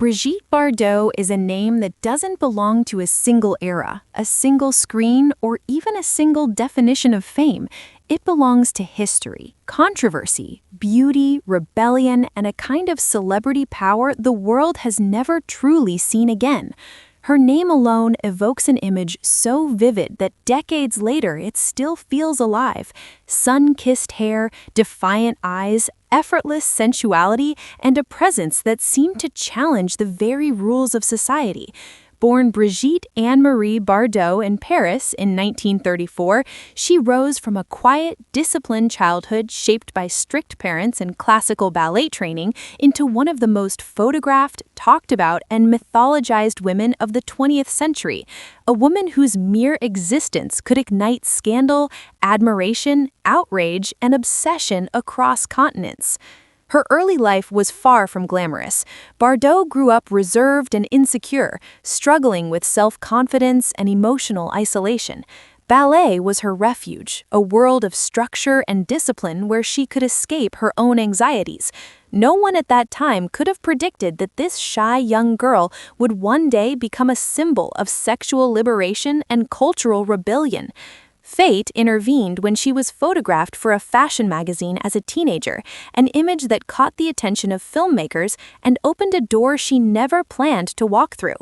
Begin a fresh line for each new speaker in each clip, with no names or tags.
Brigitte Bardot is a name that doesn't belong to a single era, a single screen, or even a single definition of fame. It belongs to history, controversy, beauty, rebellion, and a kind of celebrity power the world has never truly seen again. Her name alone evokes an image so vivid that decades later it still feels alive. Sun-kissed hair, defiant eyes, effortless sensuality, and a presence that seemed to challenge the very rules of society. Born Brigitte Anne-Marie Bardot in Paris in 1934, she rose from a quiet, disciplined childhood shaped by strict parents and classical ballet training into one of the most photographed, talked about, and mythologized women of the 20th century. A woman whose mere existence could ignite scandal, admiration, outrage, and obsession across continents. Her early life was far from glamorous. Bardot grew up reserved and insecure, struggling with self-confidence and emotional isolation. Ballet was her refuge, a world of structure and discipline where she could escape her own anxieties. No one at that time could have predicted that this shy young girl would one day become a symbol of sexual liberation and cultural rebellion. Fate intervened when she was photographed for a fashion magazine as a teenager, an image that caught the attention of filmmakers and opened a door she never planned to walk through.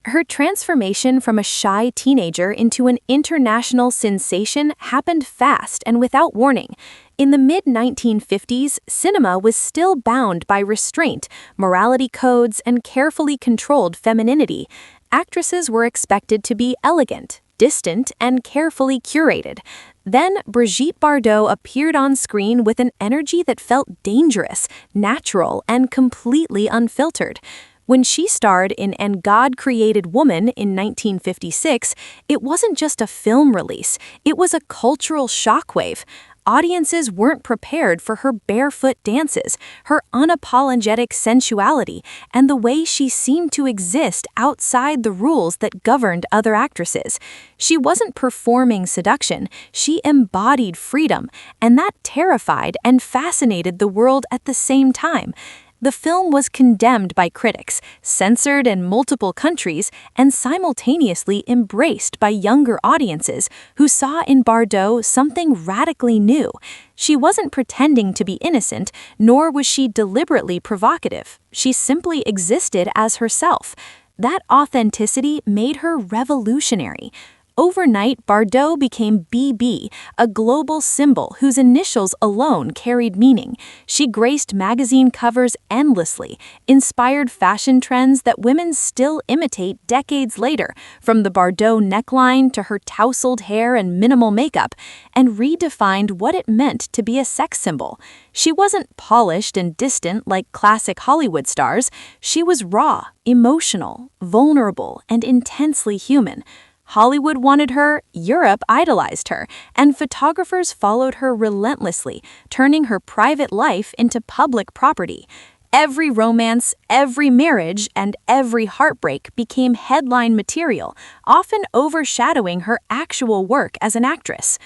Her transformation from a shy teenager into an international sensation happened fast and without warning. In the mid-1950s, cinema was still bound by restraint, morality codes, and carefully controlled femininity. Actresses were expected to be elegant, distant, and carefully curated. Then Brigitte Bardot appeared on screen with an energy that felt dangerous, natural, and completely unfiltered. When she starred in And God Created Woman in 1956, it wasn't just a film release, it was a cultural shockwave. Audiences weren't prepared for her barefoot dances, her unapologetic sensuality, and the way she seemed to exist outside the rules that governed other actresses. She wasn't performing seduction, she embodied freedom, and that terrified and fascinated the world at the same time. The film was condemned by critics, censored in multiple countries, and simultaneously embraced by younger audiences who saw in Bardot something radically new. She wasn't pretending to be innocent, nor was she deliberately provocative. She simply existed as herself. That authenticity made her revolutionary. Overnight, Bardot became BB, a global symbol whose initials alone carried meaning. She graced magazine covers endlessly, inspired fashion trends that women still imitate decades later, from the Bardot neckline to her tousled hair and minimal makeup, and redefined what it meant to be a sex symbol. She wasn't polished and distant like classic Hollywood stars. She was raw, emotional, vulnerable, and intensely human. Hollywood wanted her, Europe idolized her, and photographers followed her relentlessly, turning her private life into public property. Every romance, every marriage, and every heartbreak became headline material, often overshadowing her actual work as an actress.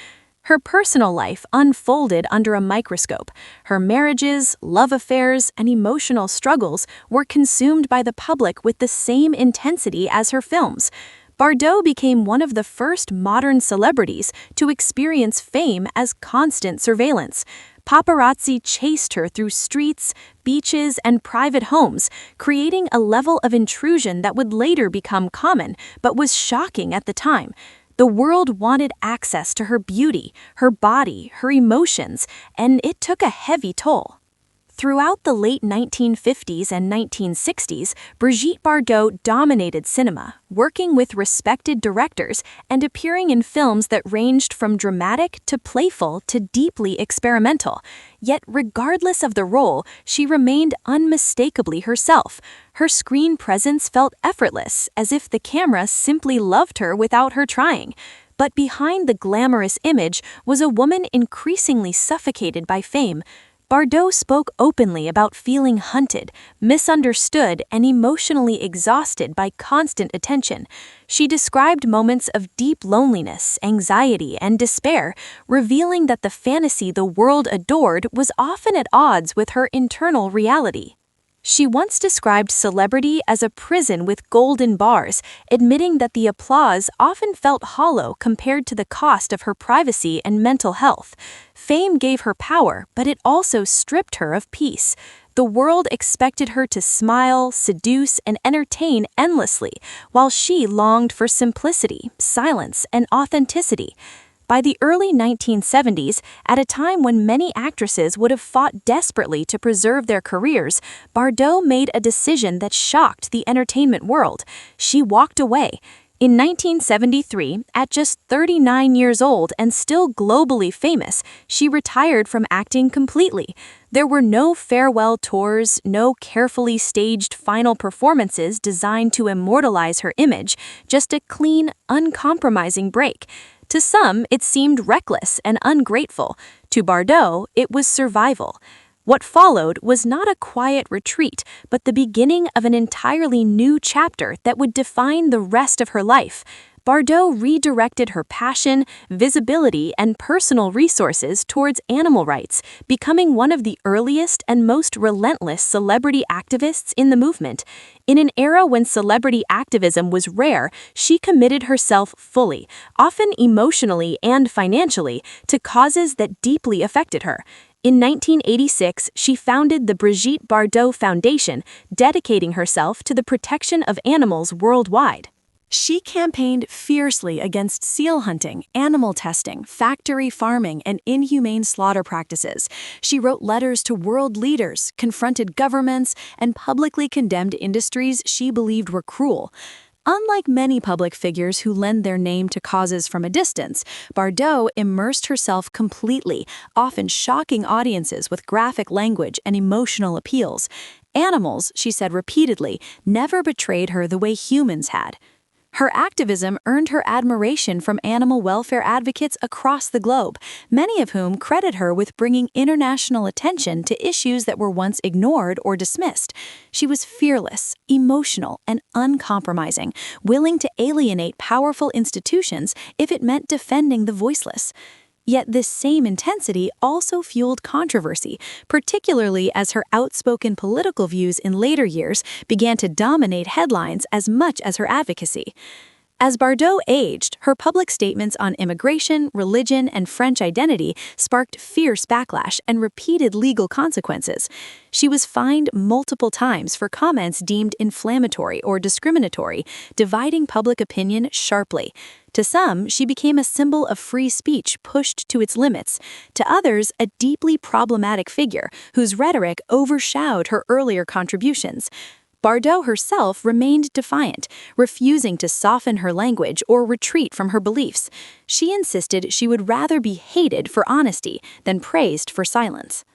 Her personal life unfolded under a microscope. Her marriages, love affairs, and emotional struggles were consumed by the public with the same intensity as her films. Bardot became one of the first modern celebrities to experience fame as constant surveillance. Paparazzi chased her through streets, beaches, and private homes, creating a level of intrusion that would later become common, but was shocking at the time. The world wanted access to her beauty, her body, her emotions, and it took a heavy toll. Throughout the late 1950s and 1960s, Brigitte Bardot dominated cinema, working with respected directors and appearing in films that ranged from dramatic to playful to deeply experimental. Yet, regardless of the role, she remained unmistakably herself. Her screen presence felt effortless, as if the camera simply loved her without her trying. But behind the glamorous image was a woman increasingly suffocated by fame. Bardot spoke openly about feeling hunted, misunderstood, and emotionally exhausted by constant attention. She described moments of deep loneliness, anxiety, and despair, revealing that the fantasy the world adored was often at odds with her internal reality. She once described celebrity as a prison with golden bars, admitting that the applause often felt hollow compared to the cost of her privacy and mental health. Fame gave her power, but it also stripped her of peace. The world expected her to smile, seduce, and entertain endlessly, while she longed for simplicity, silence, and authenticity. By the early 1970s, at a time when many actresses would have fought desperately to preserve their careers, Bardot made a decision that shocked the entertainment world. She walked away. In 1973, at just 39 years old and still globally famous, she retired from acting completely. There were no farewell tours, no carefully staged final performances designed to immortalize her image, just a clean, uncompromising break. To some, it seemed reckless and ungrateful. To Bardot, it was survival. What followed was not a quiet retreat, but the beginning of an entirely new chapter that would define the rest of her life. Bardot redirected her passion, visibility, and personal resources towards animal rights, becoming one of the earliest and most relentless celebrity activists in the movement. In an era when celebrity activism was rare, she committed herself fully, often emotionally and financially, to causes that deeply affected her. In 1986, she founded the Brigitte Bardot Foundation, dedicating herself to the protection of animals worldwide. She campaigned fiercely against seal hunting, animal testing, factory farming, and inhumane slaughter practices. She wrote letters to world leaders, confronted governments, and publicly condemned industries she believed were cruel. Unlike many public figures who lend their name to causes from a distance, Bardot immersed herself completely, often shocking audiences with graphic language and emotional appeals. Animals, she said repeatedly, never betrayed her the way humans had. Her activism earned her admiration from animal welfare advocates across the globe, many of whom credit her with bringing international attention to issues that were once ignored or dismissed. She was fearless, emotional, and uncompromising, willing to alienate powerful institutions if it meant defending the voiceless. Yet this same intensity also fueled controversy, particularly as her outspoken political views in later years began to dominate headlines as much as her advocacy. As Bardot aged, her public statements on immigration, religion, and French identity sparked fierce backlash and repeated legal consequences. She was fined multiple times for comments deemed inflammatory or discriminatory, dividing public opinion sharply. To some, she became a symbol of free speech pushed to its limits. To others, a deeply problematic figure whose rhetoric overshadowed her earlier contributions. Bardot herself remained defiant, refusing to soften her language or retreat from her beliefs. She insisted she would rather be hated for honesty than praised for silence.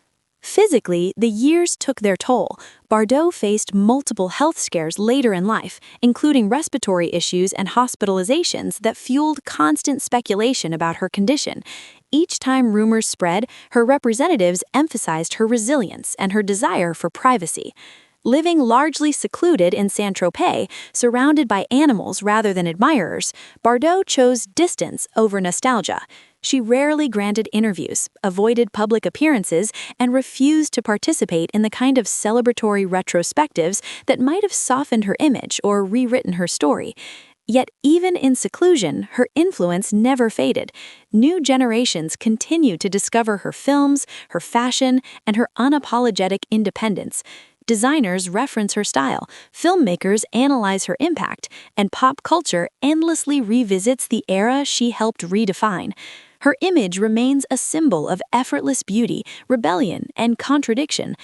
Physically, the years took their toll. Bardot faced multiple health scares later in life, including respiratory issues and hospitalizations that fueled constant speculation about her condition. Each time rumors spread, her representatives emphasized her resilience and her desire for privacy. Living largely secluded in Saint-Tropez, surrounded by animals rather than admirers, Bardot chose distance over nostalgia. She rarely granted interviews, avoided public appearances, and refused to participate in the kind of celebratory retrospectives that might have softened her image or rewritten her story. Yet even in seclusion, her influence never faded. New generations continue to discover her films, her fashion, and her unapologetic independence. Designers reference her style, filmmakers analyze her impact, and pop culture endlessly revisits the era she helped redefine. Her image remains a symbol of effortless beauty, rebellion, and contradiction.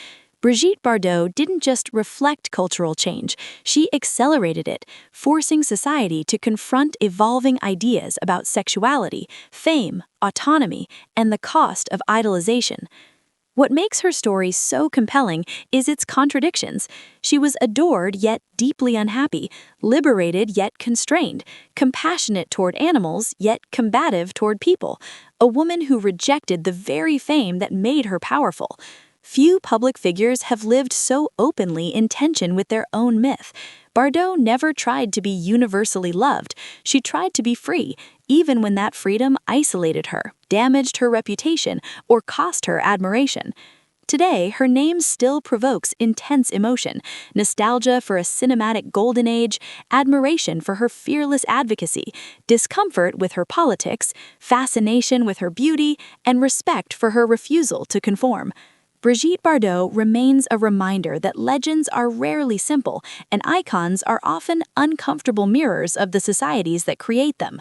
Brigitte Bardot didn't just reflect cultural change, she accelerated it, forcing society to confront evolving ideas about sexuality, fame, autonomy, and the cost of idolization. What makes her story so compelling is its contradictions. She was adored yet deeply unhappy, liberated yet constrained, compassionate toward animals yet combative toward people, a woman who rejected the very fame that made her powerful. Few public figures have lived so openly in tension with their own myth. Bardot never tried to be universally loved. She tried to be free, even when that freedom isolated her, damaged her reputation, or cost her admiration. Today, her name still provokes intense emotion, nostalgia for a cinematic golden age, admiration for her fearless advocacy, discomfort with her politics, fascination with her beauty, and respect for her refusal to conform. Brigitte Bardot remains a reminder that legends are rarely simple, and icons are often uncomfortable mirrors of the societies that create them.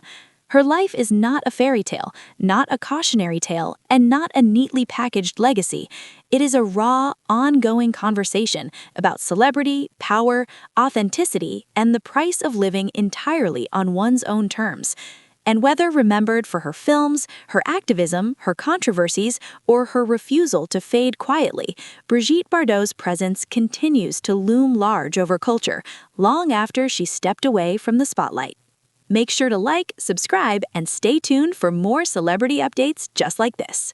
Her life is not a fairy tale, not a cautionary tale, and not a neatly packaged legacy. It is a raw, ongoing conversation about celebrity, power, authenticity, and the price of living entirely on one's own terms. And whether remembered for her films, her activism, her controversies, or her refusal to fade quietly, Brigitte Bardot's presence continues to loom large over culture, long after she stepped away from the spotlight. Make sure to like, subscribe, and stay tuned for more celebrity updates just like this.